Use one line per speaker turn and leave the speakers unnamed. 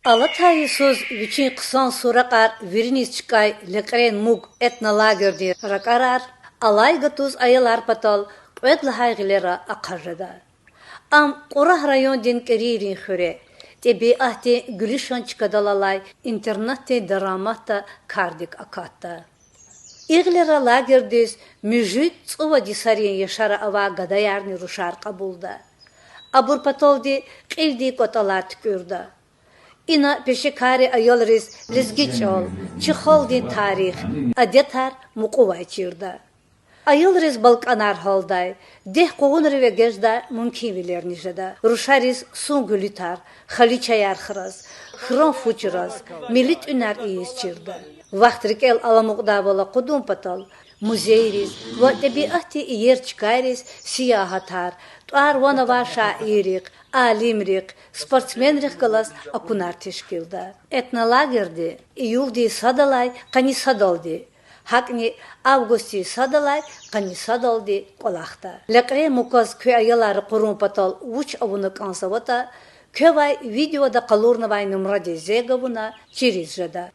Alatayı söz üçün kısan surakar viriniz çıkay lekren mug etna lagerdi rakarar alay gatuz ayılar patal ödla haygilera akarrada. Am qorah rayon din keririn xure tebi ahte gülüşan çıkadalalay internette dramata kardik akatta. İğlera lagerdis müjüt tsova disariyen yaşara ava gadayarni ruşar kabulda. Abur patoldi qildi kotalar tükürda. İna peşekari ayolriz rizgiç ol, çıxoldi tarih, adetar muquvay çirda. Ayolriz balkanar halday, deh qoğunri ve gezda mümkün nijada. Ruşariz sun gülütar, xaliçayar xıraz, xıran fuçiraz, milit ünar iyiz çirda. Vaxtrik el alamuqda bola qudum patal, muzeyriz ve tabiati yer çıkariz siyahatar, tuar vanava şairik, alimrik, sportsmenrik kalas akunar teşkilda. Etna lagerdi, iyuldi sadalay, kani sadaldi. Hakni avgusti sadalay, kani sadaldi kolakta. Lekre mukaz köy ayaları kurun patal uç avunu kansavata, kövay videoda kalurnavay numradi zegavuna çirizjada.